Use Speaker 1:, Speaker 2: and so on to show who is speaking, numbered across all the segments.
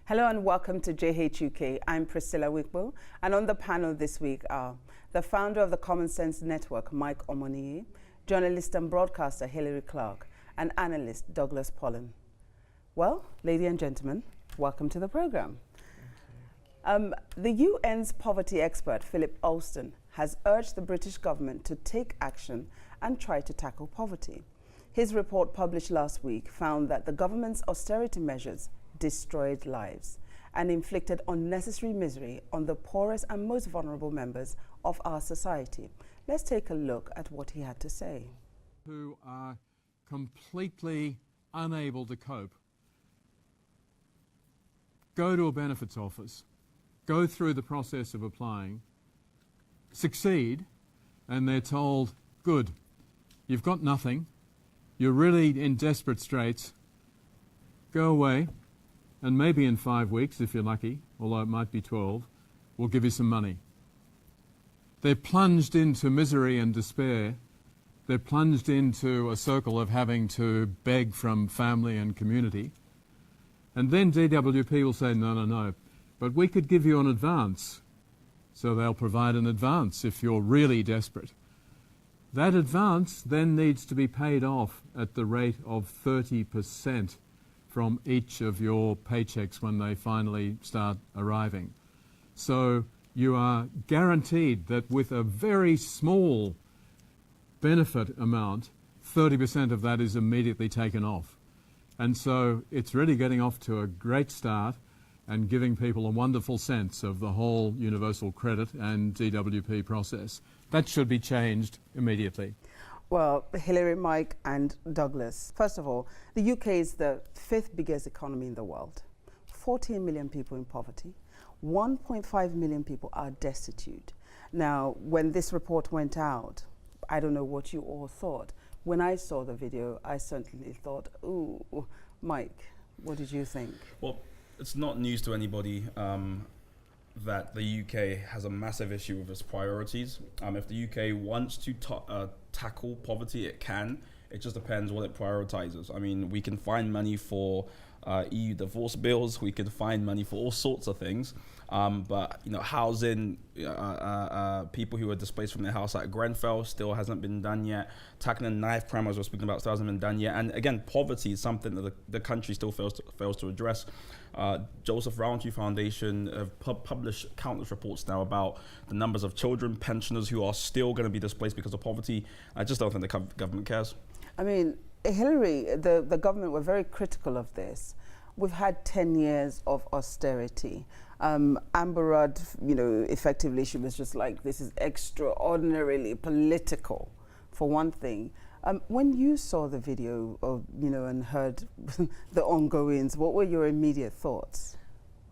Speaker 1: Hello and welcome to JHUK. I'm Priscilla Wigbo, and on the panel this week are the founder of the Common Sense Network, Mike Omoniyi, journalist and broadcaster Hilary Clark, and analyst Douglas Pollen. Well, ladies and gentlemen, welcome to the program. The UN's poverty expert, Philip Alston, has urged the British government to take action and try to tackle poverty. His report published last week found that the government's austerity measures destroyed lives and inflicted unnecessary misery on the poorest and most vulnerable members of our society. Let's take a look at what he had to say.
Speaker 2: Who are completely unable to cope. Go to a benefits office, go through the process of applying, succeed, and they're told, good, you've got nothing, you're really in desperate straits, go away, and maybe in 5 weeks, if you're lucky, although it might be 12, we'll give you some money. They're plunged into misery and despair. They're plunged into a circle of having to beg from family and community. And then DWP will say, no, no, no, but we could give you an advance. So they'll provide an advance if you're really desperate. That advance then needs to be paid off at the rate of 30% from each of your paychecks when they finally start arriving. So you are guaranteed that with a very small benefit amount, 30% of that is immediately taken off. And so it's really getting off to a great start and giving people a wonderful sense of the whole universal credit and DWP process. That should be changed immediately.
Speaker 1: Well, Hilary, Mike, and Douglas. First of all, the UK is the 5th biggest economy in the world. 14 million people in poverty. 1.5 million people are destitute. Now, when this report went out, I don't know what you all thought. When I saw the video, I certainly thought, ooh, Mike, what did you think?
Speaker 3: Well, it's not news to anybody that the UK has a massive issue with its priorities. If the UK wants to tackle poverty, it can. It just depends what it prioritizes. I mean, we can find money for EU divorce bills. We can find money for all sorts of things. But you know, housing people who are displaced from their house at Grenfell still hasn't been done yet. Tackling knife crime, as we're speaking about, still hasn't been done yet. And again, poverty is something that the country still fails to address. Joseph Rowntree Foundation have published countless reports now about the numbers of children, pensioners who are still going to be displaced because of poverty. I just don't think the government cares.
Speaker 1: I mean, Hilary, the government were very critical of this. We've had 10 years of austerity. Amber Rudd, you know, effectively she was just like, this is extraordinarily political, for one thing. When you saw the video of, you know, and heard the ongoings, what were your immediate thoughts?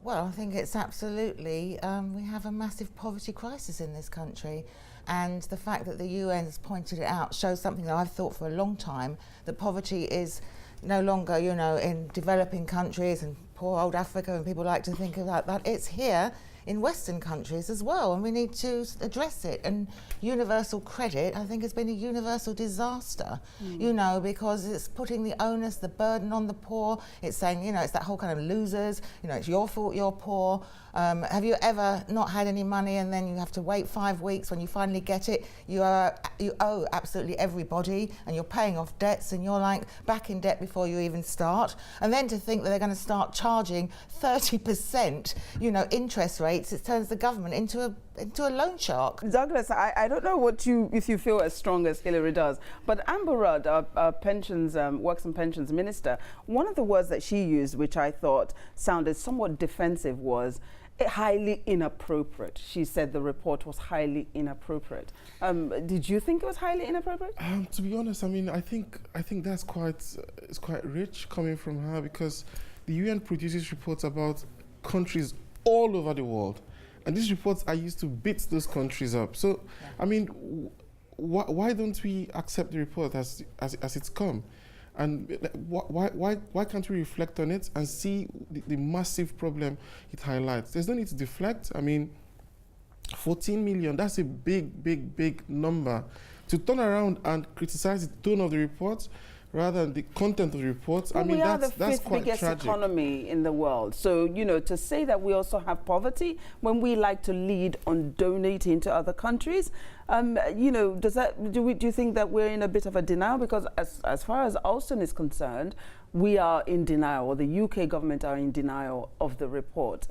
Speaker 4: Well, I think it's absolutely, we have a massive poverty crisis in this country. And the fact that the UN has pointed it out shows something that I've thought for a long time, that poverty is no longer, you know, in developing countries and poor old Africa, and people like to think about that. It's here in Western countries as well, and we need to address it. And universal credit, I think, has been a universal disaster, you know, because it's putting the onus, the burden on the poor. It's saying, you know, it's that whole kind of losers, you know, it's your fault you're poor. Have you ever not had any money and then you have to wait 5 weeks when you finally get it? You owe absolutely everybody, and you're paying off debts, and you're like back in debt before you even start. And then to think that they're going to start charging 30%, you know, interest rates, it turns the government into a loan shark.
Speaker 1: Douglas, I don't know if you feel as strong as Hilary does, but Amber Rudd, our pensions, works and pensions minister, one of the words that she used, which I thought sounded somewhat defensive, was highly inappropriate. She said the report was highly inappropriate. Did you think it was highly inappropriate?
Speaker 5: To be honest, I mean, I think that's quite rich coming from her, because the UN produces reports about countries all over the world, and these reports are used to beat those countries up. So, yeah. I mean, why don't we accept the report as it's come? And why can't we reflect on it and see the massive problem it highlights? There's no need to deflect. I mean, 14 million, that's a big number. To turn around and criticize the tone of the report, rather than the content of the report.
Speaker 1: Well,
Speaker 5: I mean,
Speaker 1: we are
Speaker 5: that's
Speaker 1: the fifth
Speaker 5: quite
Speaker 1: biggest
Speaker 5: tragic.
Speaker 1: economy in the world. So, you know, to say that we also have poverty when we like to lead on donating to other countries, you know, do you think that we're in a bit of a denial? Because as far as Alston is concerned, we are in denial, or the UK government are in denial of the report.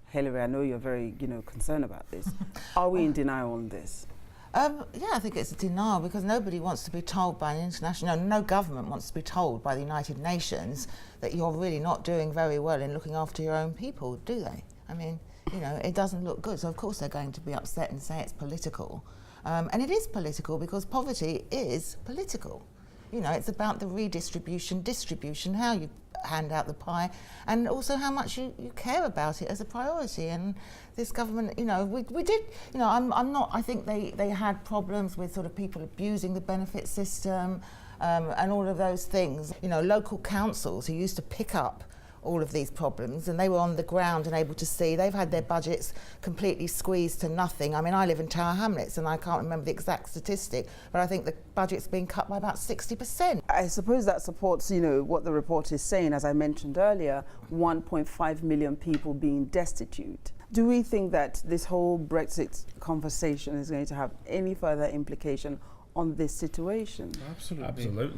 Speaker 1: Hilary, I know you're very, you know, concerned about this. Are we in denial on this?
Speaker 4: Yeah, I think it's a denial because nobody wants to be told by an international, no government wants to be told by the United Nations that you're really not doing very well in looking after your own people, do they? I mean, you know, it doesn't look good. So of course they're going to be upset and say it's political. And it is political because poverty is political. You know, it's about the redistribution, distribution, how you hand out the pie, and also how much you care about it as a priority. And this government, you know, we did, you know, I think they had problems with sort of people abusing the benefit system and all of those things. You know, local councils who used to pick up all of these problems, and they were on the ground and able to see. They've had their budgets completely squeezed to nothing. I mean, I live in Tower Hamlets and I can't remember the exact statistic, but I think the budget's been cut by about 60%.
Speaker 1: I suppose that supports, you know, what the report is saying. As I mentioned earlier, 1.5 million people being destitute. Do we think that this whole Brexit conversation is going to have any further implication on this situation?
Speaker 5: Absolutely.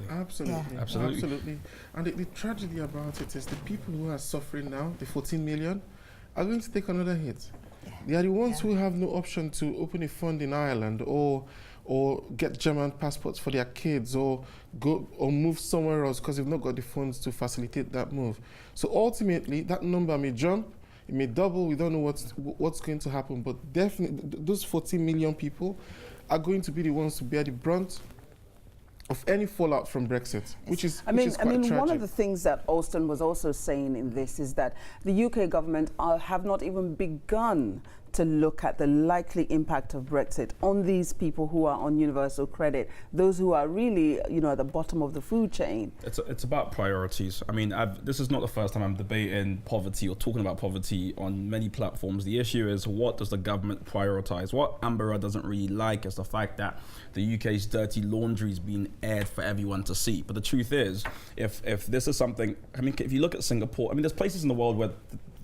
Speaker 4: Yeah.
Speaker 5: Absolutely. And the tragedy about it is the people who are suffering now, the 14 million, are going to take another hit. They are the ones who have no option to open a fund in Ireland or get German passports for their kids or go or move somewhere else because they've not got the funds to facilitate that move. So ultimately, that number may jump, it may double. We don't know what's going to happen, but definitely those 14 million people are going to be the ones to bear the brunt of any fallout from Brexit, which is quite tragic.
Speaker 1: One of the things that Alston was also saying in this is that the UK government have not even begun to look at the likely impact of Brexit on these people who are on universal credit, those who are really, you know, at the bottom of the food chain.
Speaker 3: It's about priorities. I mean, this is not the first time I'm debating poverty or talking about poverty on many platforms. The issue is, what does the government prioritize? What Amber doesn't really like is the fact that the UK's dirty laundry is being aired for everyone to see. But the truth is, if this is something, I mean, if you look at Singapore, I mean, there's places in the world where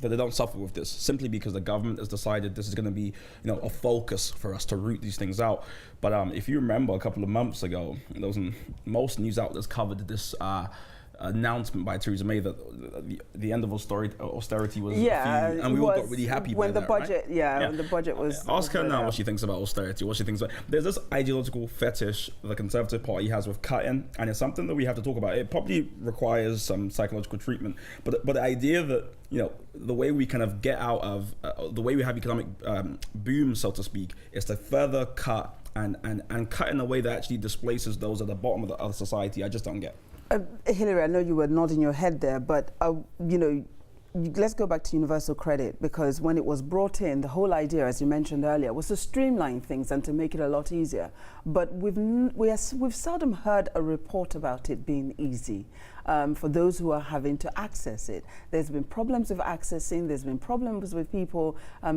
Speaker 3: that they don't suffer with this simply because the government has decided this is going to be, you know, a focus for us to root these things out. But if you remember a couple of months ago, most news outlets covered this announcement by Theresa May that the end of austerity was and we all got really happy
Speaker 1: when
Speaker 3: by
Speaker 1: the
Speaker 3: that,
Speaker 1: budget,
Speaker 3: right?
Speaker 1: when the budget was.
Speaker 3: Ask her now
Speaker 1: out.
Speaker 3: what she thinks about austerity, what she thinks about. There's this ideological fetish the Conservative Party has with cutting, and it's something that we have to talk about. It probably requires some psychological treatment, but the idea that, you know, the way we kind of get out of the way we have economic boom, so to speak, is to further cut and cut in a way that actually displaces those at the bottom of the society. I just don't get.
Speaker 1: Hilary, I know you were nodding your head there, but you know, let's go back to universal credit, because when it was brought in, the whole idea, as you mentioned earlier, was to streamline things and to make it a lot easier. But we've seldom heard a report about it being easy for those who are having to access it. There's been problems with accessing. There's been problems with people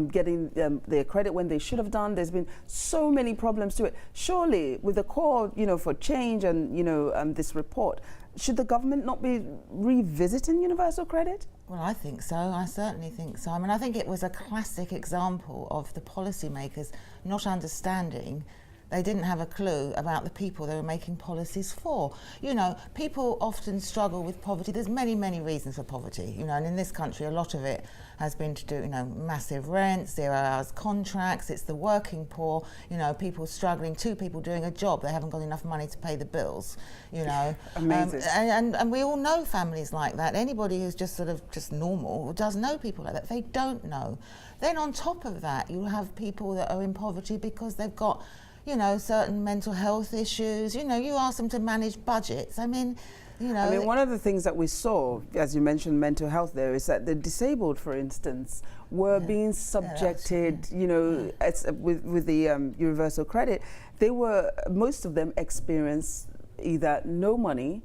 Speaker 1: getting their credit when they should have done. There's been so many problems to it. Surely, with the call, you know, for change and, you know, this report, should the government not be revisiting universal credit?
Speaker 4: Well, I think so. I certainly think so. I mean, I think it was a classic example of the policymakers not understanding. They didn't have a clue about the people they were making policies for. You know, people often struggle with poverty. There's many, many reasons for poverty, you know, and in this country, a lot of it has been to do, you know, massive rents, 0 hours contracts, it's the working poor, you know, people struggling, 2 people doing a job, they haven't got enough money to pay the bills, you know.
Speaker 1: Amazing.
Speaker 4: And we all know families like that. Anybody who's just sort of just normal does know people like that. They don't know. Then on top of that, you have people that are in poverty because they've got, you know, certain mental health issues. You know, you ask them to manage budgets. I mean, you know.
Speaker 1: I mean, one of the things that we saw, as you mentioned, mental health there, is that the disabled, for instance, were being subjected, you know, with the universal credit. They were, most of them experienced either no money,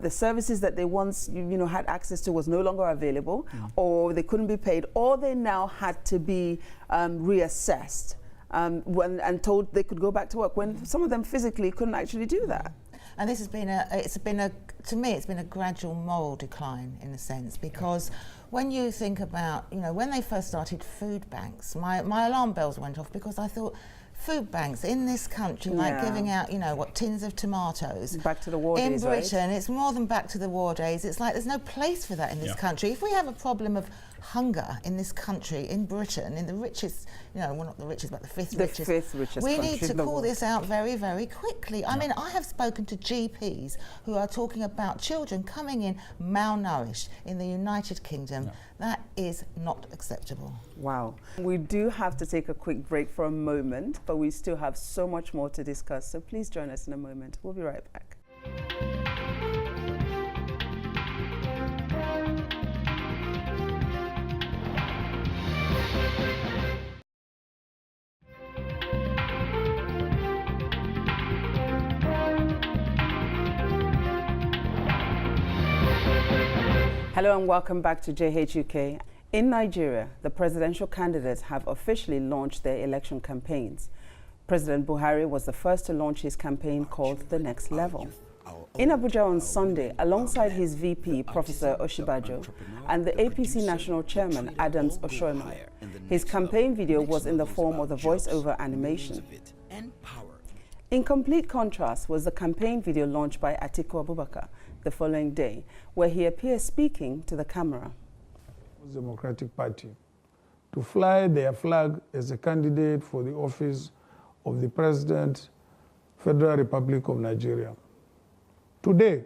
Speaker 1: the services that they once, you know, had access to was no longer available, or they couldn't be paid, or they now had to be reassessed. And told they could go back to work when some of them physically couldn't actually do that.
Speaker 4: And this has been to me, it's been a gradual moral decline in a sense, because when you think about, when they first started food banks, my alarm bells went off, because I thought, food banks in this country, like giving out, tins of tomatoes.
Speaker 1: Back to the war days,
Speaker 4: in Britain,
Speaker 1: right?
Speaker 4: it's more than back to the war days. It's like there's no place for that in this country. If we have a problem of hunger in this country, in Britain, in the richest, well, not the richest, but the fifth richest. We need to call this out very, very quickly. I mean, I have spoken to GPs who are talking about children coming in malnourished in the United Kingdom. That is not acceptable.
Speaker 1: Wow. We do have to take a quick break for a moment, but we still have so much more to discuss. So please join us in a moment. We'll be right back. Hello and welcome back to JHUK. In Nigeria, the presidential candidates have officially launched their election campaigns. President Buhari was the first to launch his campaign called The Next Level. In Abuja on Sunday, alongside his VP, Professor Oshibajo, and the APC National Chairman, Adams Oshoima, his campaign video was in the form of the voice-over animation. In complete contrast was the campaign video launched by Atiku Abubakar the following day, where he appears speaking to the camera.
Speaker 6: Democratic Party to fly their flag as a candidate for the office of the President, Federal Republic of Nigeria. Today,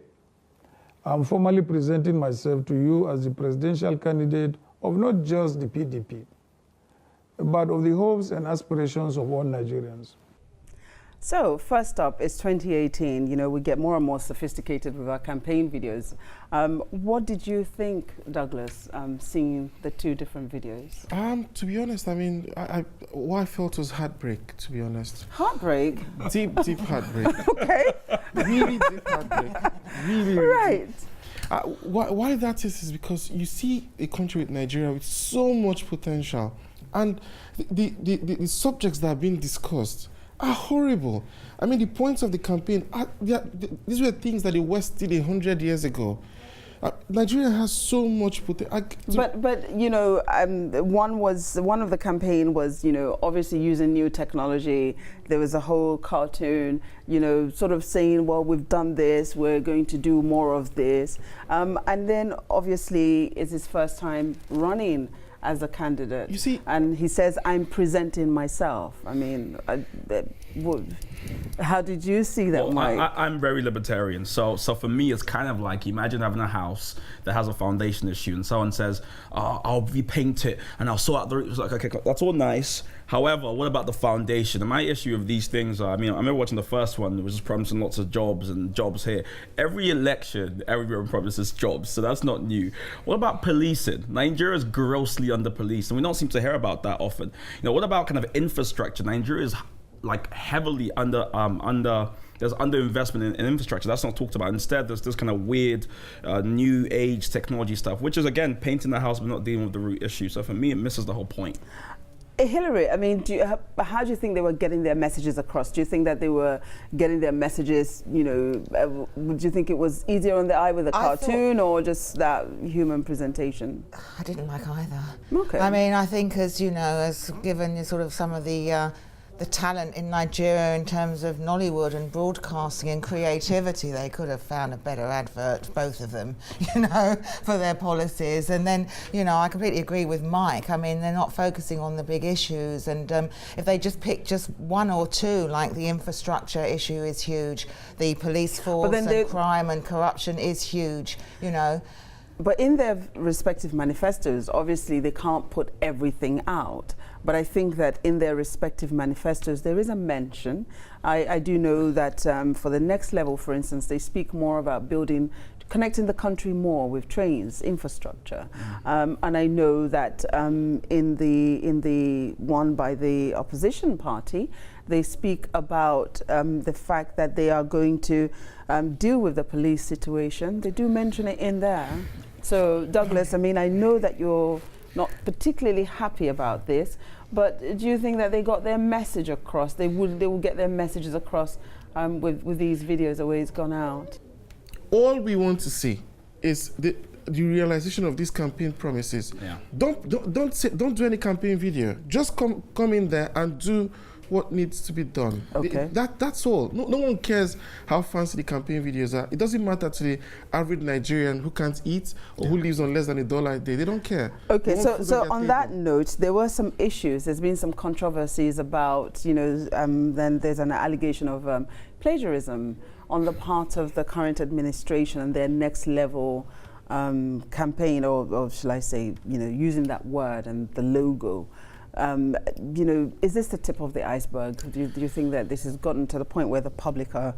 Speaker 6: I'm formally presenting myself to you as the presidential candidate of not just the PDP, but of the hopes and aspirations of all Nigerians.
Speaker 1: So first up is 2018. We get more and more sophisticated with our campaign videos. What did you think, Douglas, seeing the two different videos?
Speaker 5: To be honest, I mean, what I felt was heartbreak, to be honest.
Speaker 1: Heartbreak?
Speaker 5: Deep heartbreak.
Speaker 1: Okay.
Speaker 5: Really deep heartbreak. Really,
Speaker 1: Right.
Speaker 5: Deep. Why that is because you see a country with Nigeria with so much potential, and the subjects that are being discussed are horrible. I mean, the points of the campaign, these were things that the West did 100 years ago. Nigeria has so much potential.
Speaker 1: But one of the campaign was, obviously using new technology. There was a whole cartoon, sort of saying, well, we've done this, we're going to do more of this. And then obviously it's his first time running as a candidate.
Speaker 5: You see,
Speaker 1: and he says, I'm presenting myself. I mean, how did you see that, Mike?
Speaker 3: I'm very libertarian. So for me, it's kind of like, imagine having a house that has a foundation issue and someone says, I'll repaint it and I'll sort out the, it's like, okay, that's all nice. However, what about the foundation? And my issue of these things are, I remember watching the first one, it was just promising lots of jobs and jobs here. Every election, everyone promises jobs, so that's not new. What about policing? Nigeria is grossly under-policed, and we don't seem to hear about that often. What about kind of infrastructure? Nigeria is like heavily there's underinvestment in infrastructure. That's not talked about. Instead, there's this kind of weird new age technology stuff, which is, again, painting the house but not dealing with the root issue. So for me, it misses the whole point.
Speaker 1: Hillary, I mean, how do you think they were getting their messages across? Do you think that they were getting their messages, would you think it was easier on the eye with a cartoon or just that human presentation?
Speaker 4: I didn't like either.
Speaker 1: Okay.
Speaker 4: I mean, I think as given sort of some of the talent in Nigeria in terms of Nollywood and broadcasting and creativity, they could have found a better advert, both of them, for their policies. And then, I completely agree with Mike. I mean, they're not focusing on the big issues. And if they just pick just one or two, like the infrastructure issue is huge, the police force and crime and corruption is huge,
Speaker 1: But in their respective manifestos, obviously they can't put everything out. But I think that in their respective manifestos, there is a mention. I do know that for the next level, for instance, they speak more about connecting the country more with trains, infrastructure. And I know that in the one by the opposition party, they speak about the fact that they are going to deal with the police situation. They do mention it in there. So, Douglas, I mean, I know that you're not particularly happy about this, but do you think that they got their message across? They will get their messages across with these videos the way it's gone out?
Speaker 5: All we want to see is the realization of these campaign promises.
Speaker 3: Yeah.
Speaker 5: Don't do any campaign video. Just come in there and do what needs to be done.
Speaker 1: Okay.
Speaker 5: That's all. No one cares how fancy the campaign videos are. It doesn't matter to the average Nigerian who can't eat or who lives on less than $1 a day. They don't care.
Speaker 1: Okay,
Speaker 5: They want food
Speaker 1: so
Speaker 5: their
Speaker 1: on
Speaker 5: table.
Speaker 1: that note, there were some issues. There's been some controversies about, then there's an allegation of plagiarism on the part of the current administration and their next level campaign, or shall I say, using that word and the logo. Is this the tip of the iceberg? Do you think that this has gotten to the point where the public are,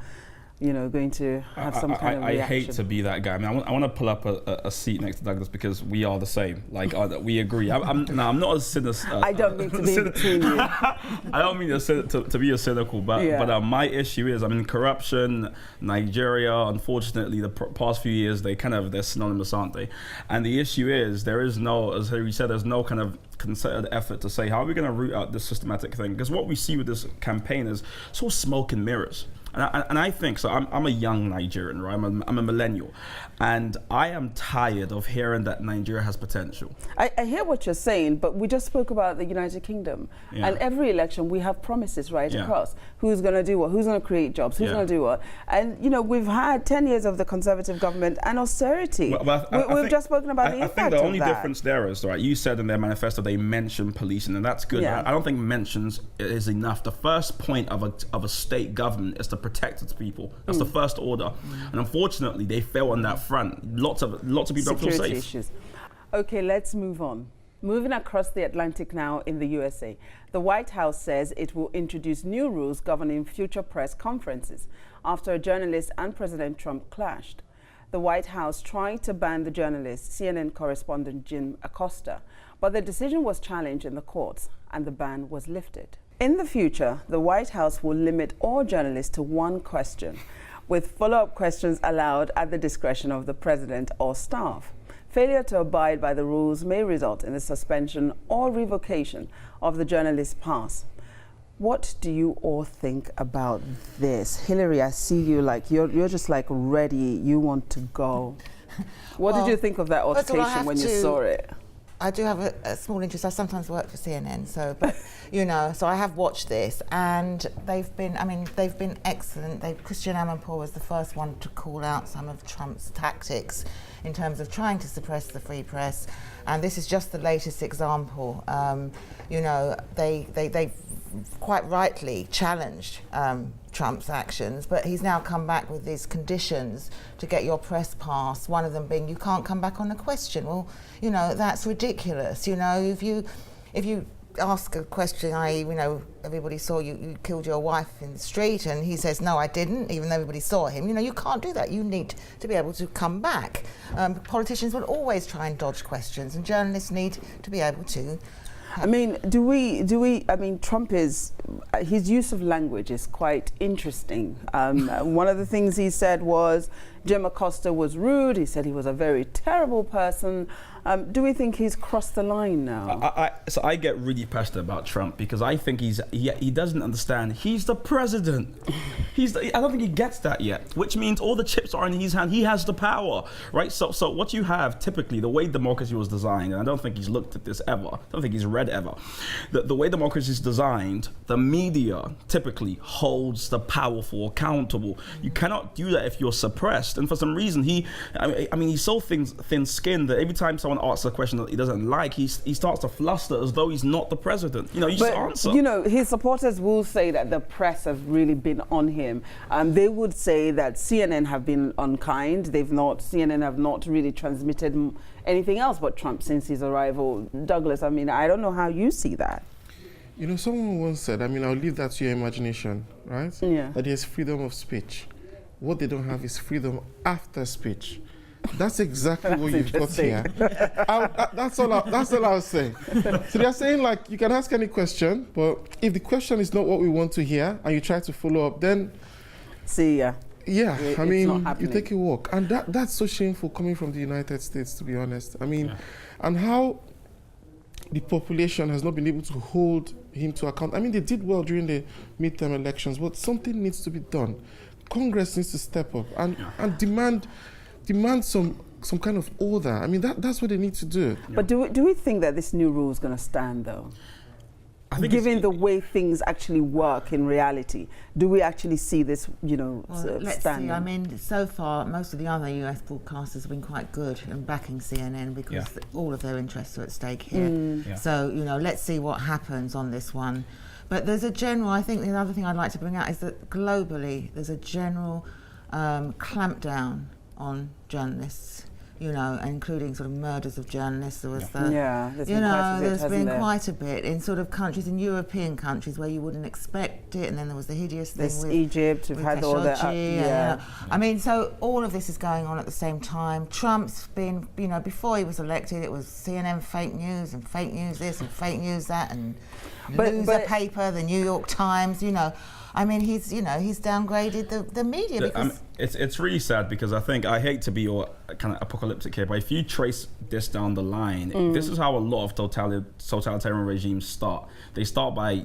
Speaker 1: going to have some kind of reaction?
Speaker 3: I hate to be that guy. I mean, I want to pull up a seat next to Douglas because we are the same. Like, we agree. I'm not a cynic.
Speaker 1: I don't mean to be between you.
Speaker 3: I don't mean to be a cynical, but my issue is, corruption, Nigeria, unfortunately, the past few years, they're synonymous, aren't they? And the issue is, there is no, as Harry said, there's no kind of concerted effort to say, how are we going to root out this systematic thing? Because what we see with this campaign is sort of smoke and mirrors. And I think, so I'm a young Nigerian, right? I'm a millennial. And I am tired of hearing that Nigeria has potential.
Speaker 1: I hear what you're saying, but we just spoke about the United Kingdom.
Speaker 3: Yeah.
Speaker 1: And every election, we have promises right
Speaker 3: Yeah.
Speaker 1: across. Who's going to do what? Who's going to create jobs? Who's
Speaker 3: Yeah.
Speaker 1: going to do what? And, we've had 10 years of the Conservative government and austerity.
Speaker 3: Well, I
Speaker 1: We've
Speaker 3: think-
Speaker 1: just spoken about the
Speaker 3: I
Speaker 1: impact
Speaker 3: think the
Speaker 1: of
Speaker 3: only
Speaker 1: that.
Speaker 3: difference there is, right, you said in their manifesto they mention policing, and that's good.
Speaker 1: Yeah.
Speaker 3: I don't think mentions is enough. The first point of a state government is to protect its people. That's the first order. And unfortunately, they fail on that front. Lots of people don't feel
Speaker 1: Security
Speaker 3: safe.
Speaker 1: issues. Okay, let's move on. Moving across the Atlantic now in the USA, the White House says it will introduce new rules governing future press conferences after a journalist and President Trump clashed. The White House tried to ban the journalist, CNN correspondent Jim Acosta, but the decision was challenged in the courts and the ban was lifted. In the future, the White House will limit all journalists to one question, with follow-up questions allowed at the discretion of the president or staff. Failure to abide by the rules may result in the suspension or revocation of the journalist's pass. What do you all think about this? Hillary, I see you like, you're just like ready, you want to go. What did you think of that
Speaker 4: first of all, I
Speaker 1: altercation
Speaker 4: have
Speaker 1: when you
Speaker 4: to-
Speaker 1: saw it?
Speaker 4: I do have a small interest. I sometimes work for CNN, so I have watched this, and they've been excellent. Christian Amanpour was the first one to call out some of Trump's tactics in terms of trying to suppress the free press, and this is just the latest example. They quite rightly challenged Trump's actions, but he's now come back with these conditions to get your press pass, one of them being you can't come back on a question. Well, that's ridiculous. If you ask a question, i.e., everybody saw you killed your wife in the street, and he says, no, I didn't, even though everybody saw him, you can't do that. You need to be able to come back. Politicians will always try and dodge questions, and journalists need to be able to.
Speaker 1: Trump his use of language is quite interesting. One of the things he said was Jim Acosta was rude. He said he was a very terrible person. Do we think he's crossed the line now?
Speaker 3: So I get really passionate about Trump because I think he doesn't understand. He's the president. I don't think he gets that yet, which means all the chips are in his hand. He has the power, right? So what you have typically, the way democracy was designed, and I don't think he's looked at this ever. I don't think he's read ever. The way democracy is designed, the media typically holds the powerful accountable. You cannot do that if you're suppressed. And for some reason, he's so thin-skinned that every time someone asks a question that he doesn't like, he starts to fluster as though he's not the president. You just answer.
Speaker 1: His supporters will say that the press have really been on him. They would say that CNN have been unkind. CNN have not really transmitted anything else but Trump since his arrival. Douglas, I don't know how you see that.
Speaker 5: Someone once said, I'll leave that to your imagination, right?
Speaker 1: Yeah.
Speaker 5: That there's freedom of speech. What they don't have is freedom after speech. That's exactly what you've got here. That's all I was saying. So they're saying, you can ask any question, but if the question is not what we want to hear and you try to follow up, then...
Speaker 1: See ya.
Speaker 5: Yeah,
Speaker 1: It's not
Speaker 5: you
Speaker 1: happening.
Speaker 5: take a walk. And that's so shameful coming from the United States, to be honest. And how the population has not been able to hold him to account. I mean, they did well during the midterm elections, but something needs to be done. Congress needs to step up and demand some kind of order. I mean, that's what they need to do.
Speaker 1: But do we think that this new rule is going to stand, though?
Speaker 3: I think
Speaker 1: Given the way things actually work in reality, do we actually see this,
Speaker 4: Let's
Speaker 1: standing?
Speaker 4: see. I mean, so far, most of the other US broadcasters have been quite good in backing CNN because all of their interests are at stake here.
Speaker 3: Yeah.
Speaker 4: So, let's see what happens on this one. But there's a general, I think the other thing I'd like to bring out is that globally, there's a general clampdown on journalists. Including sort of murders of journalists. There was there's been quite a bit in sort of countries, in European countries where you wouldn't expect it, and then there was the hideous thing with
Speaker 1: Egypt. We've had all that.
Speaker 4: I mean, so all of this is going on at the same time. Trump's been, before he was elected, it was CNN fake news and fake news this and fake news that, and loser paper, the New York Times. I mean, he's downgraded the media because
Speaker 3: it's really sad because I hate to be all kind of apocalyptic here, but if you trace this down the line, this is how a lot of totalitarian regimes start. They start by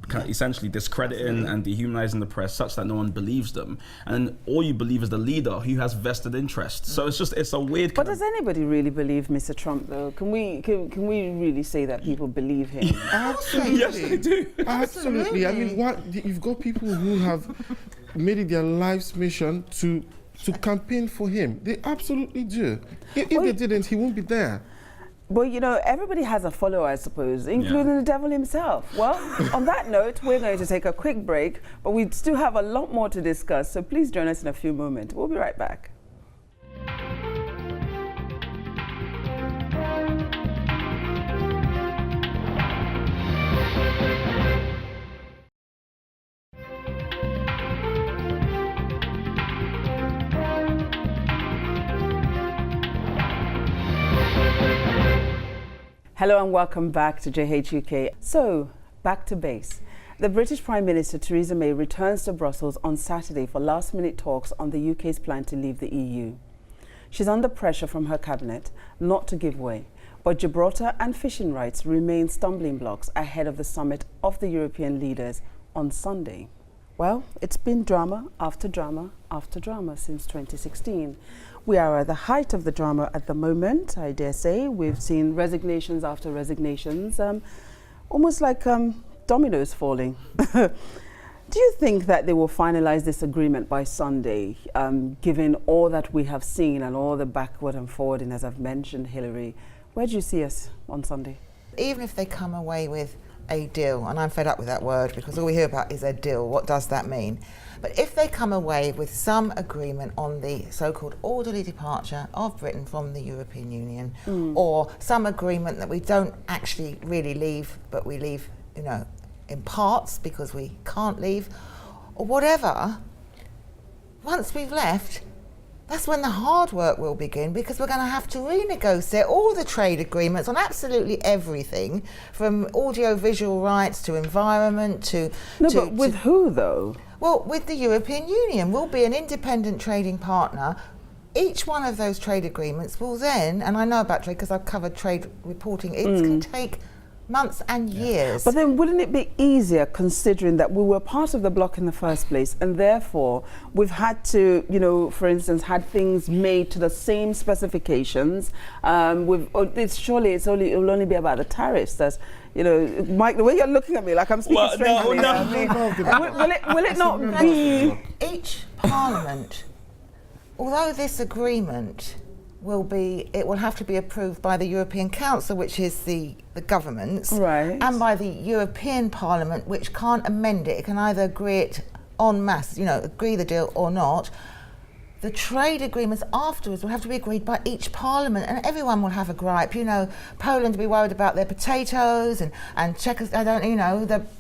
Speaker 3: kind of essentially discrediting and dehumanizing the press such that no one believes them, and all you believe is the leader who has vested interests. So it's a weird.
Speaker 1: But does anybody really believe Mr. Trump, though? Can we really say that people believe him?
Speaker 5: Absolutely.
Speaker 3: Yes, they do.
Speaker 5: Absolutely. I mean, you've got people who have made it their life's mission to campaign for him. They absolutely do. If they didn't, he won't be there.
Speaker 1: Well, everybody has a follower, I suppose, including the devil himself. Well, on that note, we're going to take a quick break, but we still have a lot more to discuss, so please join us in a few moments. We'll be right back. Hello and welcome back to JHUK. So, back to base. The British Prime Minister Theresa May returns to Brussels on Saturday for last-minute talks on the UK's plan to leave the EU. She's under pressure from her cabinet not to give way, but Gibraltar and fishing rights remain stumbling blocks ahead of the summit of the European leaders on Sunday. Well, it's been drama after drama after drama since 2016. We are at the height of the drama at the moment, I dare say. We've seen resignations after resignations, almost like dominoes falling. Do you think that they will finalize this agreement by Sunday, given all that we have seen and all the backward and forwarding, as I've mentioned, Hillary? Where do you see us on Sunday?
Speaker 4: Even if they come away with a deal, and I'm fed up with that word because all we hear about is a deal. What does that mean? But if they come away with some agreement on the so-called orderly departure of Britain from the European Union, or some agreement that we don't actually really leave, but we leave, in parts because we can't leave, or whatever, once we've left, that's when the hard work will begin, because we're going to have to renegotiate all the trade agreements on absolutely everything, from audio-visual rights to environment to...
Speaker 1: But with who, though?
Speaker 4: Well, with the European Union. We'll be an independent trading partner. Each one of those trade agreements will then, and I know about trade because I've covered trade reporting, it can take months and years.
Speaker 1: But then wouldn't it be easier, considering that we were part of the bloc in the first place, and therefore we've had to, for instance, had things made to the same specifications. It will only be about the tariffs. That's, Mike, the way you're looking at me like I'm speaking strangely. Will it not be?
Speaker 4: Each parliament, although this agreement it will have to be approved by the European Council, which is the governments,
Speaker 1: right,
Speaker 4: and by the European Parliament, which can't amend it. It can either agree it en masse, agree the deal or not. The trade agreements afterwards will have to be agreed by each parliament, and everyone will have a gripe. Poland will be worried about their potatoes, and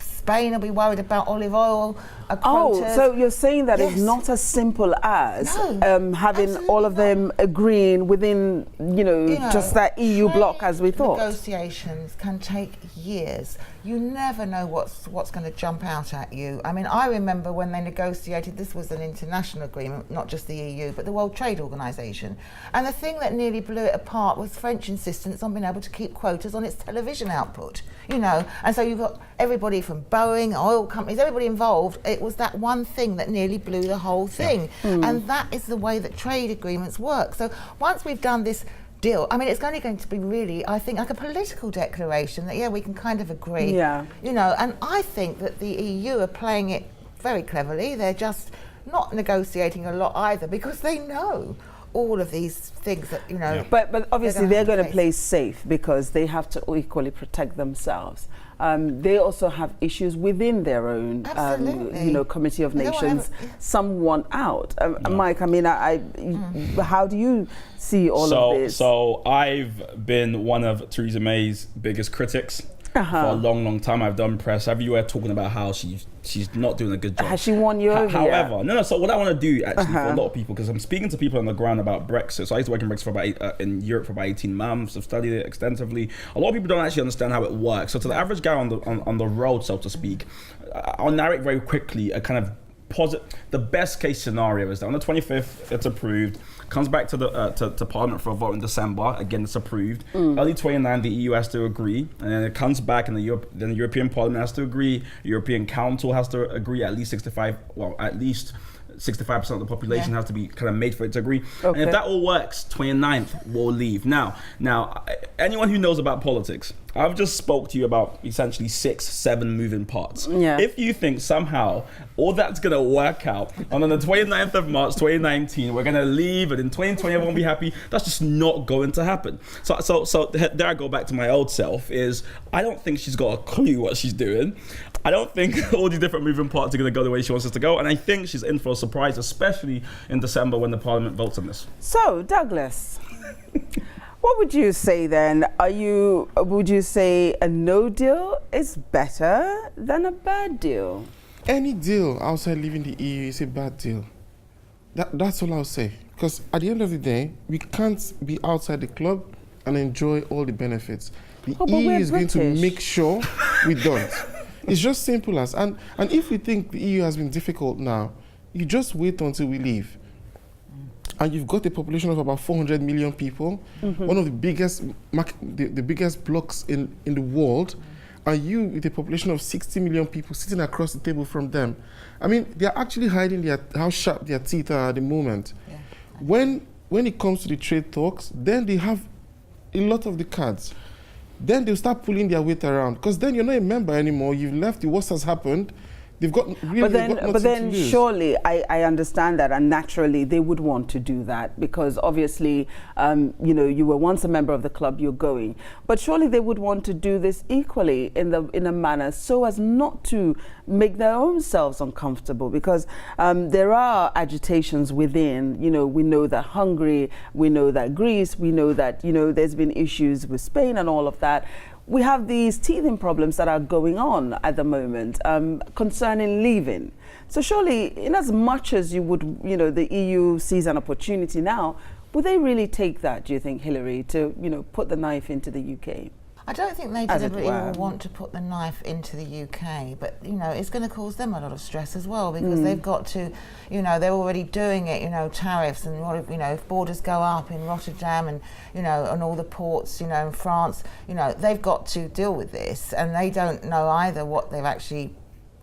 Speaker 4: Spain will be worried about olive oil quotas.
Speaker 1: Oh, so you're saying that it's not as simple as having all of them agreeing within, just that EU bloc as we thought?
Speaker 4: Negotiations can take years. you never know what's going to jump out at you. I mean, I remember when they negotiated, this was an international agreement, not just the EU, but the World Trade Organization. And the thing that nearly blew it apart was French insistence on being able to keep quotas on its television output, you know. And so you've got everybody from Boeing, oil companies, everybody involved. It was that one thing that nearly blew the whole thing. And that is the way that trade agreements work. So once we've done this deal, I mean, it's only going to be really, I think, like a political declaration that, yeah, we can kind of agree.
Speaker 1: Yeah.
Speaker 4: You know, and I think that the EU are playing it very cleverly. They're just not negotiating a lot either, because they know all of these things that, you know.
Speaker 3: Yeah.
Speaker 1: But obviously they're going to
Speaker 4: face.
Speaker 1: play safe because they have to equally protect themselves. They also have issues within their own,
Speaker 4: Absolutely.
Speaker 1: you know, Committee of
Speaker 4: They don't
Speaker 1: Nations.
Speaker 4: have-
Speaker 1: Some want out. Mike, I mean, how do you see all of this?
Speaker 3: So I've been one of Theresa May's biggest critics for a long time. I've done press everywhere talking about how she's not doing a good job.
Speaker 1: Has she won you over yet?
Speaker 3: However, no. So what I want to do actually for a lot of people, because I'm speaking to people on the ground about Brexit. So I used to work in Brexit for about in Europe for about 18 months. I've studied it extensively. A lot of people don't actually understand how it works. So to the average guy on the road, so to speak, I'll narrate very quickly a kind of the best case scenario is that on the 25th it's approved, comes back to the to Parliament for a vote in December. Again, it's approved. Early 29, the EU has to agree, and then it comes back, and then the European Parliament has to agree. European Council has to agree. At least 65% of the population has to be kind of made for it to agree.
Speaker 1: Okay.
Speaker 3: And if that all works, 29th we'll leave. Now, anyone who knows about politics, I've just spoke to you about essentially 6-7 moving parts.
Speaker 1: Yeah.
Speaker 3: If you think somehow all that's gonna work out, and on the 29th of March 2019 we're gonna leave, and in 2020 everyone will be happy, that's just not going to happen. So there I go back to my old self, is I don't think she's got a clue what she's doing. I don't think all these different moving parts are going to go the way she wants us to go, and I think she's in for a surprise, especially in December when the Parliament votes on this.
Speaker 1: So, Douglas, what would you say then? Would you say a no deal is better than a bad deal?
Speaker 5: Any deal outside leaving the EU is a bad deal. That's all I'll say. Because at the end of the day, we can't be outside the club and enjoy all the benefits. The
Speaker 1: But
Speaker 5: EU
Speaker 1: we're
Speaker 5: is going to
Speaker 1: British.
Speaker 5: make sure we don't. It's just simple as, and if we think the EU has been difficult now, you just wait until we leave. And you've got a population of about 400 million people, one of the biggest the biggest blocks in the world, and you with a population of 60 million people sitting across the table from them. I mean, they're actually hiding how sharp their teeth are at the moment.
Speaker 4: Yeah.
Speaker 5: When it comes to the trade talks, then they have a lot of the cards. Then they'll start pulling their weight around, because then you're not a member anymore. You've left. The worst has happened. They've got really
Speaker 1: But
Speaker 5: they've got
Speaker 1: then
Speaker 5: nothing to lose.
Speaker 1: surely I understand that, and naturally they would want to do that because obviously, you know, you were once a member of the club, you're going. But surely they would want to do this equally in a manner so as not to make their own selves uncomfortable, because there are agitations within. You know, we know that Hungary, we know that Greece, we know that, you know, there's been issues with Spain and all of that. We have these teething problems that are going on at the moment concerning leaving. So surely, in as much as you would, you know, the EU sees an opportunity now, would they really take that, do you think, Hillary, to, you know, put the knife into the UK?
Speaker 4: I don't think they
Speaker 1: As it
Speaker 4: deliberately
Speaker 1: were.
Speaker 4: will want to put the knife into the UK, but, you know, it's going to cause them a lot of stress as well, because they've got to, you know, they're already doing it, you know, tariffs and, what if, you know, if borders go up in Rotterdam and, you know, and all the ports, you know, in France, you know, they've got to deal with this, and they don't know either what they've actually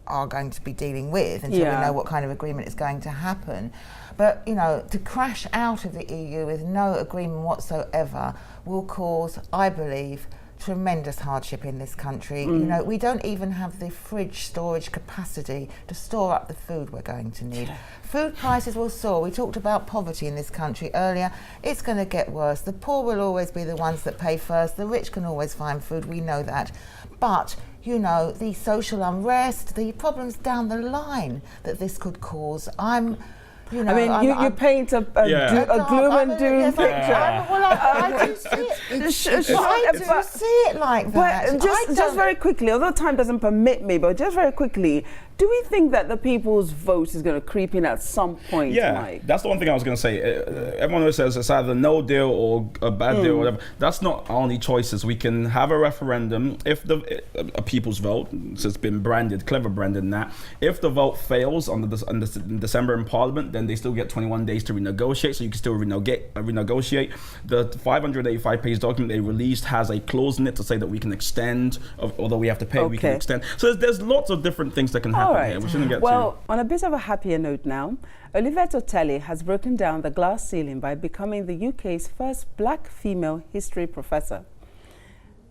Speaker 4: are going to be dealing with until we know what kind of agreement is going to happen. But, you know, to crash out of the EU with no agreement whatsoever will cause, I believe, tremendous hardship in this country. You know, we don't even have the fridge storage capacity to store up the food we're going to need. Food prices will soar. We talked about poverty in this country earlier. It's going to get worse. The poor will always be the ones that pay first. The rich can always find food. We know that. But, you know, the social unrest, the problems down the line that this could cause, you know,
Speaker 1: I mean, you paint a gloom and doom picture.
Speaker 4: I do see it. I do see it like that.
Speaker 1: But just very quickly, although time doesn't permit me, but just very quickly, Do we think that the people's vote is going to creep in at some point,
Speaker 3: Yeah,
Speaker 1: Mike?
Speaker 3: that's the one thing I was going to say. Everyone always says it's either no deal or a bad deal or whatever. That's not our only choices. We can have a referendum if a people's vote, so it's been branded, clever branded in that. If the vote fails on in December in Parliament, then they still get 21 days to renegotiate, so you can still renegotiate. The 585-page document they released has a clause in it to say that we can extend, although we have to pay, we can extend. So there's lots of different things that can happen here. We shouldn't get
Speaker 1: Well, on a bit of a happier note now, Olivette Otelli has broken down the glass ceiling by becoming the UK's first black female history professor.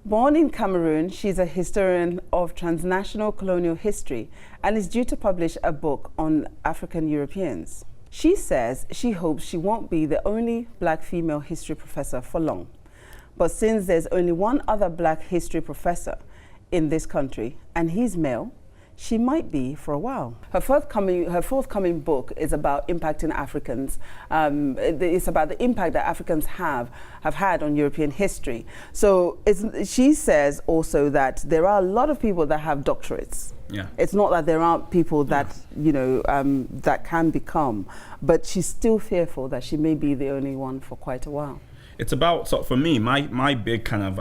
Speaker 1: Born in Cameroon, she's a historian of transnational colonial history and is due to publish a book on African Europeans. She says she hopes she won't be the only black female history professor for long. But since there's only one other black history professor in this country, and he's male, she might be for a while. Her forthcoming book is about impacting Africans. It's about the impact that Africans have had on European history. So she says also that there are a lot of people that have doctorates.
Speaker 3: Yeah.
Speaker 1: It's not that there aren't people that, that can become, but she's still fearful that she may be the only one for quite a while.
Speaker 3: It's about, so for me, my big kind of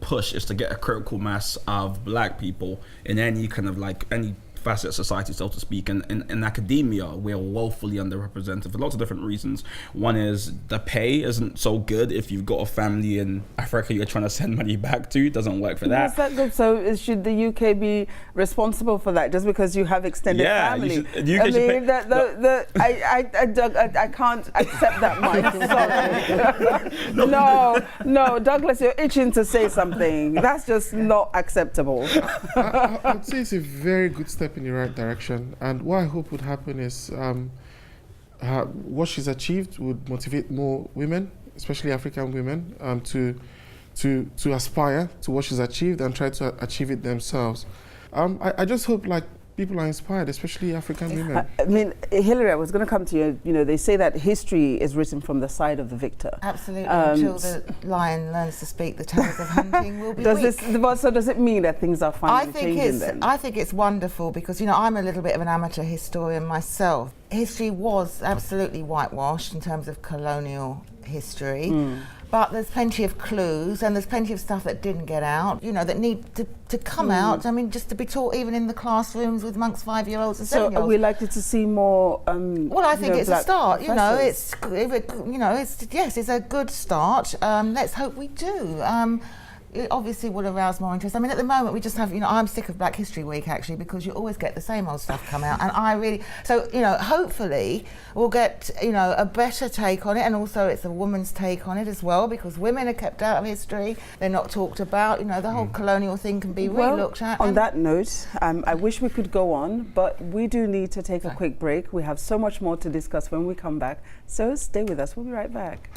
Speaker 3: push is to get a critical mass of black people in any kind of any facet of society, so to speak. And in academia, we're woefully underrepresented for lots of different reasons. One is the pay isn't so good. If you've got a family in Africa you're trying to send money back to, it doesn't work for that.
Speaker 1: Is that good? So should the UK be responsible for that just because you have extended family? I can't accept that, Mike. Sorry. No, Douglas, you're itching to say something. That's just not acceptable.
Speaker 5: I'd say it's a very good step in the right direction, and what I hope would happen is what she's achieved would motivate more women, especially African women, to aspire to what she's achieved and try to achieve it themselves. I just hope people are inspired, especially African women.
Speaker 1: I mean, Hilary, I was going to come to you. They say that history is written from the side of the victor.
Speaker 4: Absolutely. Until the lion learns to speak, the terrors of hunting will be weak.
Speaker 1: So does it mean that things are finally changing then?
Speaker 4: I think it's wonderful because, I'm a little bit of an amateur historian myself. History was absolutely whitewashed in terms of colonial history. But there's plenty of clues and there's plenty of stuff that didn't get out, that need to come out. I mean, just to be taught even in the classrooms with amongst 5-year-olds and 7-year-olds.
Speaker 1: So are we likely to see more?
Speaker 4: Well, I think it's a start.
Speaker 1: Professors?
Speaker 4: It's a good start. Let's hope we do. It obviously will arouse more interest. I mean, at the moment we just have, I'm sick of Black History Week actually because you always get the same old stuff come out, and hopefully we'll get, a better take on it, and also it's a woman's take on it as well because women are kept out of history. They're not talked about. The whole colonial thing can be re-looked at.
Speaker 1: On that note, I wish we could go on, but we do need to take a quick break. We have so much more to discuss when we come back, so stay with us. We'll be right back.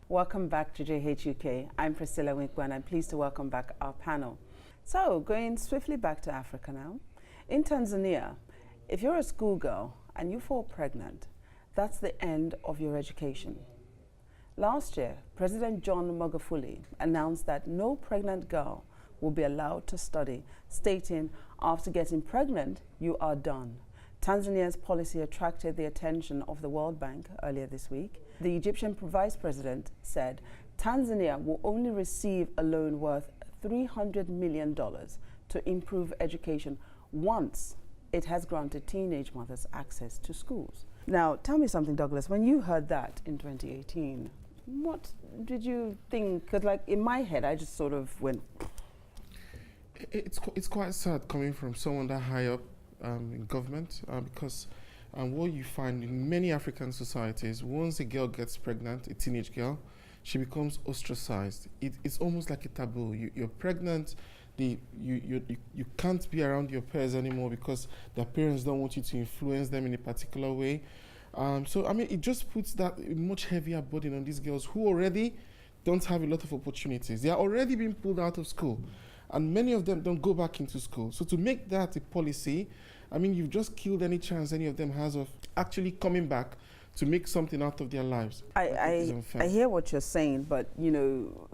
Speaker 1: Welcome back to JHUK. I'm Priscilla Winkwa, and I'm pleased to welcome back our panel. So, going swiftly back to Africa now. In Tanzania, if you're a schoolgirl and you fall pregnant, that's the end of your education. Last year, President John Magufuli announced that no pregnant girl will be allowed to study, stating, after getting pregnant, you are done. Tanzania's policy attracted the attention of the World Bank earlier this week. The Egyptian vice president said Tanzania will only receive a loan worth $300 million to improve education once it has granted teenage mothers access to schools. Now, tell me something, Douglas. When you heard that in 2018, what did you think? Because, in my head, I just sort of went...
Speaker 5: It's quite sad coming from someone that high up in government because what you find in many African societies, once a girl gets pregnant, a teenage girl, she becomes ostracized. It's almost like a taboo. You're pregnant, you can't be around your peers anymore because their parents don't want you to influence them in a particular way. So, it just puts that much heavier burden on these girls who already don't have a lot of opportunities. They are already being pulled out of school, and many of them don't go back into school. So to make that a policy, I mean, you've just killed any chance any of them has of actually coming back to make something out of their lives.
Speaker 1: I hear what you're saying, but you know,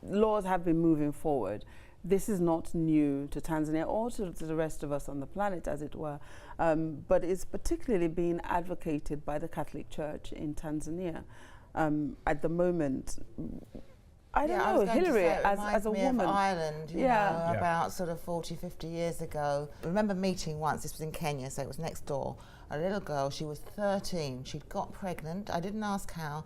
Speaker 1: laws have been moving forward. This is not new to Tanzania or to the rest of us on the planet, as it were, but it's particularly being advocated by the Catholic Church in Tanzania. At the moment, I don't know, Hillary, as a woman.
Speaker 4: Of Ireland, you know, about sort of 40, 50 years ago. I remember meeting once, this was in Kenya, so it was next door, a little girl, she was 13, she'd got pregnant, I didn't ask how,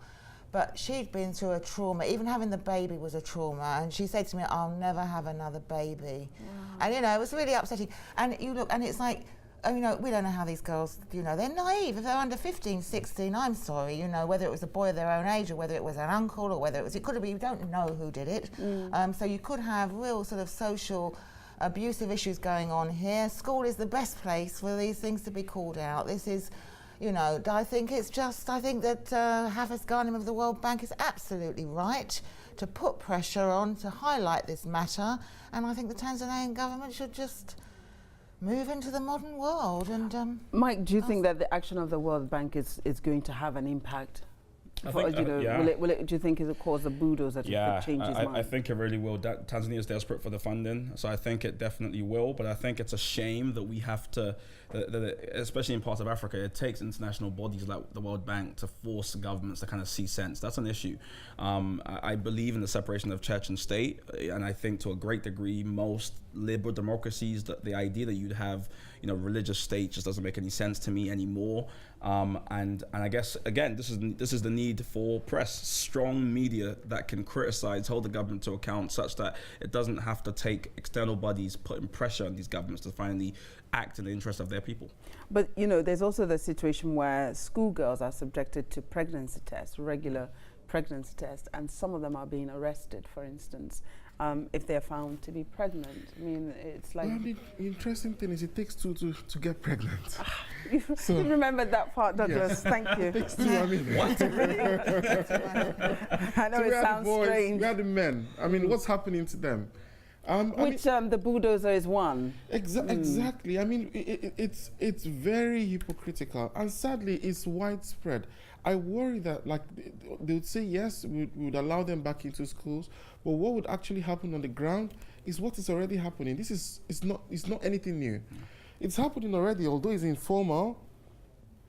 Speaker 4: but she'd been through a trauma, even having the baby was a trauma, and she said to me, I'll never have another baby. Wow. And you know, it was really upsetting. And you look, and it's like, you know, we don't know how these girls, you know, they're naive. If they're under 15, 16, I'm sorry, you know, whether it was a boy of their own age or whether it was an uncle or whether it could have been, you don't know who did it. So you could have real sort of social abusive issues going on here. School is the best place for these things to be called out. This is, you know, I think that Hafiz Ghanem of the World Bank is absolutely right to put pressure on to highlight this matter, and I think the Tanzanian government should just move into the modern world. And
Speaker 1: Mike, do you think that the action of the World Bank is going to have an impact? Do you think it will cause a bulldozer to change his mind?
Speaker 3: I think it really will. Tanzania is desperate for the funding, so I think it definitely will. But I think it's a shame that we have to, especially in parts of Africa, it takes international bodies like the World Bank to force governments to kind of see sense. That's an issue. I believe in the separation of church and state, and I think to a great degree, most liberal democracies, the idea that you'd have, you know, religious state just doesn't make any sense to me anymore. And I guess again, this is the need for press, strong media that can criticize, hold the government to account, such that it doesn't have to take external bodies putting pressure on these governments to finally act in the interest of their people.
Speaker 1: But you know, there's also the situation where schoolgirls are subjected to pregnancy tests, regular pregnancy tests, and some of them are being arrested, for instance, if they're found to be pregnant. I mean, it's like... Well,
Speaker 5: the interesting thing is it takes two to get pregnant.
Speaker 1: You remembered that part, Douglas. Yes. Thank you.
Speaker 5: It takes two, I mean.
Speaker 1: What? I know, so it sounds strange.
Speaker 5: We are the men. I mean, what's happening to them?
Speaker 1: The bulldozer is one.
Speaker 5: Exactly. I mean, it's very hypocritical, and sadly, it's widespread. I worry that, like, they would say yes, we would allow them back into schools, but what would actually happen on the ground is what is already happening. It's not anything new. It's happening already, although it's informal.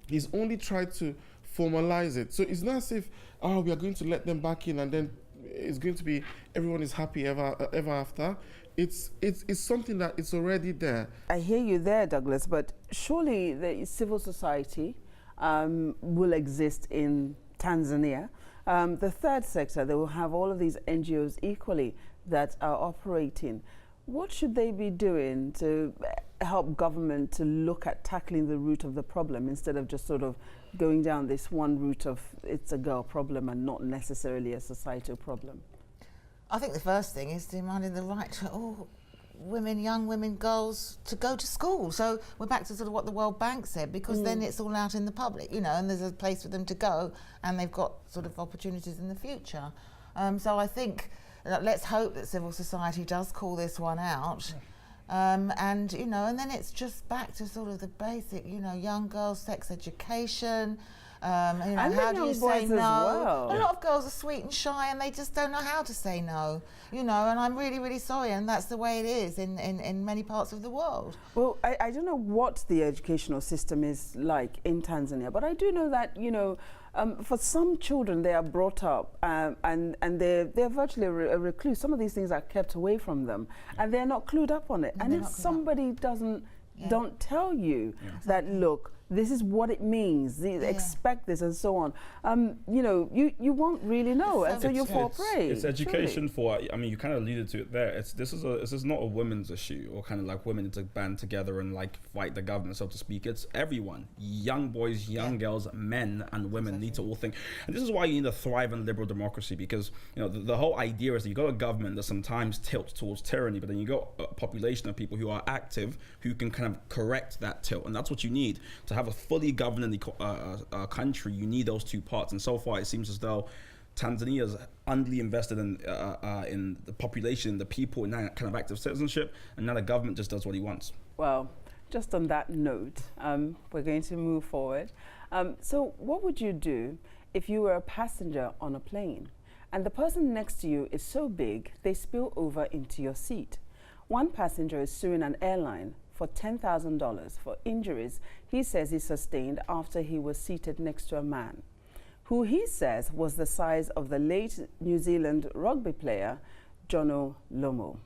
Speaker 5: He's only tried to formalize it. So it's not as if, we are going to let them back in and then it's going to be everyone is happy ever after. It's something that it's already there.
Speaker 1: I hear you there, Douglas, but surely the civil society will exist in Tanzania. The third sector, they will have all of these NGOs equally that are operating. What should they be doing to help government to look at tackling the root of the problem instead of just sort of going down this one route of it's a girl problem and not necessarily a societal problem?
Speaker 4: I think the first thing is demanding the right to all women, young women, girls to go to school. So we're back to sort of what the World Bank said, because then it's all out in the public, you know, and there's a place for them to go and they've got sort of opportunities in the future. So I think let's hope that civil society does call this one out. And, you know, and then it's just back to sort of the basic, you know, young girls, sex education, you know,
Speaker 1: and
Speaker 4: how do you say no?
Speaker 1: Well.
Speaker 4: A lot of girls are sweet and shy and they just don't know how to say no, you know, and I'm really, really sorry, and that's the way it is in many parts of the world.
Speaker 1: Well, I don't know what the educational system is like in Tanzania, but I do know that, you know, for some children, they are brought up and they're virtually a recluse. Some of these things are kept away from them and they're not clued up on it. And if somebody don't tell you that, look, this is what it means, expect this and so on, you know, you won't really know until you fall prey.
Speaker 3: It's education for, I mean, you kind of alluded to it there. This is not a women's issue or kind of like women to band together and like fight the government, so to speak. It's everyone, young boys, young girls, men and women need to all think. And this is why you need a thriving liberal democracy, because, you know, the whole idea is that you got a government that sometimes tilts towards tyranny, but then you got a population of people who are active, who can kind of correct that tilt. And that's what you need to have a fully governing country. You need those two parts, and so far it seems as though Tanzania's unduly invested in the population, the people, in that kind of active citizenship, and now the government just does what he wants.
Speaker 1: Well, just on that note, we're going to move forward. So what would you do if you were a passenger on a plane and the person next to you is so big they spill over into your seat? One passenger is suing an airline for $10,000 for injuries he says he sustained after he was seated next to a man who he says was the size of the late New Zealand rugby player, Jono Lomo.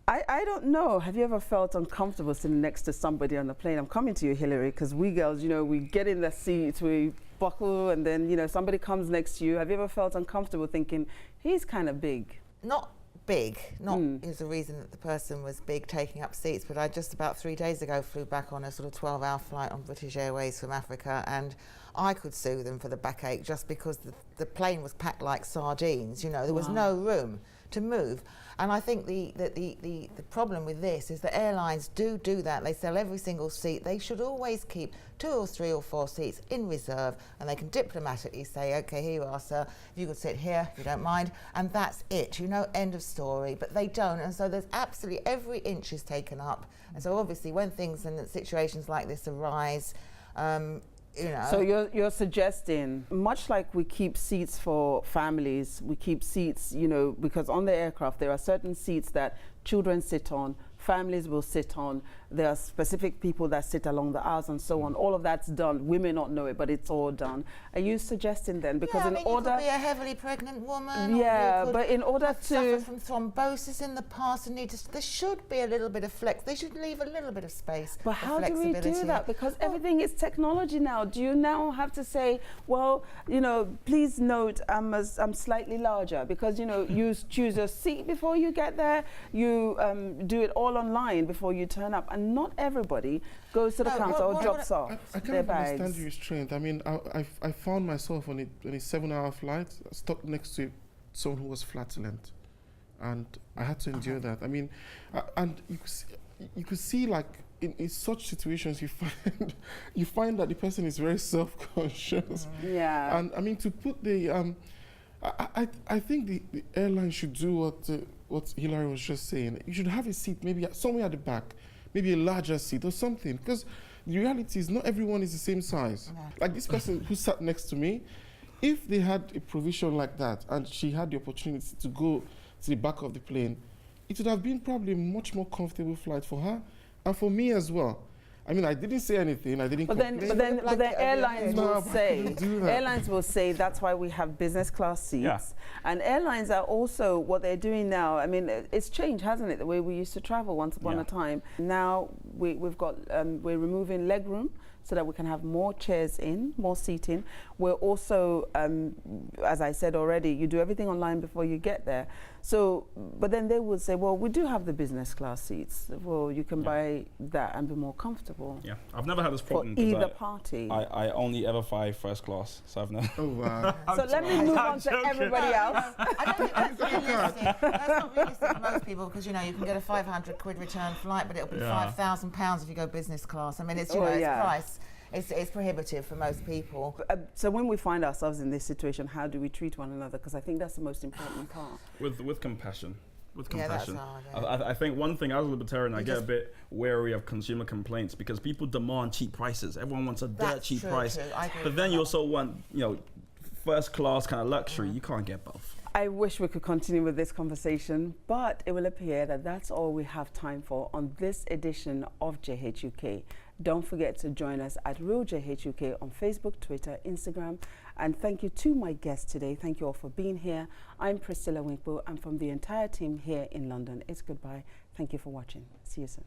Speaker 1: I don't know, have you ever felt uncomfortable sitting next to somebody on a plane? I'm coming to you, Hillary, because we girls, you know, we get in the seats, we buckle, and then, you know, somebody comes next to you. Have you ever felt uncomfortable thinking, he's kind of big?
Speaker 4: Not big, not is the reason that the person was big taking up seats, but I just about 3 days ago flew back on a sort of 12-hour flight on British Airways from Africa, and I could sue them for the backache just because the plane was packed like sardines. You know, there was no room to move. And I think the problem with this is that airlines do that. They sell every single seat. They should always keep 2 or 3 or 4 seats in reserve, and they can diplomatically say, okay, here you are, sir, if you could sit here, if you don't mind, and that's it, you know, end of story. But they don't, and so there's absolutely every inch is taken up. And so obviously when things and situations like this arise, you know.
Speaker 1: So you're suggesting, much like we keep seats for families, we keep seats, you know, because on the aircraft there are certain seats that children sit on, families will sit on, there are specific people that sit along the aisles and so on. All of that's done. We may not know it, but it's all done. Are you suggesting then, because
Speaker 4: yeah,
Speaker 1: in
Speaker 4: I mean,
Speaker 1: order,
Speaker 4: you could be a heavily pregnant woman,
Speaker 1: yeah,
Speaker 4: or you could
Speaker 1: but in order
Speaker 4: have
Speaker 1: to,
Speaker 4: suffered from thrombosis in the past and need to, there should be a little bit of flex. They should leave a little bit of space.
Speaker 1: but how do we do that? Because everything is technology now. Do you now have to say, well, you know, please note I'm slightly larger, because, you know, you choose your seat before you get there, you do it all online before you turn up, and not everybody goes to the counter or drops off
Speaker 5: I
Speaker 1: their
Speaker 5: can't
Speaker 1: bags.
Speaker 5: understand your restraint. I mean, I found myself on a 7-hour flight stuck next to someone who was flatulent, and I had to endure that. I mean, and you could see like in such situations you find that the person is very self-conscious.
Speaker 1: Yeah.
Speaker 5: And I mean, to put the I think the airline should do what Hillary was just saying. You should have a seat maybe somewhere at the back, maybe a larger seat or something, because the reality is not everyone is the same size.
Speaker 4: No.
Speaker 5: Like this person who sat next to me, if they had a provision like that and she had the opportunity to go to the back of the plane, it would have been probably a much more comfortable flight for her and for me as well. I mean, I didn't say anything. I didn't complain.
Speaker 1: But then airlines will say,
Speaker 5: do that.
Speaker 1: airlines will say that's why we have business class seats.
Speaker 3: Yeah.
Speaker 1: And airlines are also, what they're doing now, I mean, it's changed, hasn't it? The way we used to travel once upon a time. Now we've got, we're removing leg room so that we can have more chairs in, more seating. We're also, as I said already, you do everything online before you get there. So, but then they would say, well, we do have the business class seats. Well, you can buy that and be more comfortable.
Speaker 3: Yeah, I've never had this
Speaker 1: For
Speaker 3: problem. 'cause
Speaker 1: either party.
Speaker 3: I only ever fly first class, so I've never.
Speaker 5: Oh, wow.
Speaker 1: So let me move on to everybody else.
Speaker 4: I don't think that's realistic. That's not realistic for most people, because, you know, you can get a 500 quid return flight, but it'll be £5,000 if you go business class. I mean, it's, you know, it's price. It's prohibitive for most people.
Speaker 1: So when we find ourselves in this situation, how do we treat one another? Because I think that's the most important part.
Speaker 3: With compassion. With
Speaker 4: Yeah, that's
Speaker 3: compassion.
Speaker 4: hard, yeah.
Speaker 3: I think one thing, as a libertarian, I get a bit wary of consumer complaints because people demand cheap prices. Everyone wants a dirt cheap price.
Speaker 4: I agree
Speaker 3: But
Speaker 4: with
Speaker 3: then you
Speaker 4: that.
Speaker 3: also want, you know, first class kind of luxury. You can't get both.
Speaker 1: I wish we could continue with this conversation, but it will appear that that's all we have time for on this edition of JHUK. Don't forget to join us at Real JHUK on Facebook, Twitter, Instagram. And thank you to my guests today. Thank you all for being here. I'm Priscilla Winkbo, and from the entire team here in London, it's goodbye. Thank you for watching. See you soon.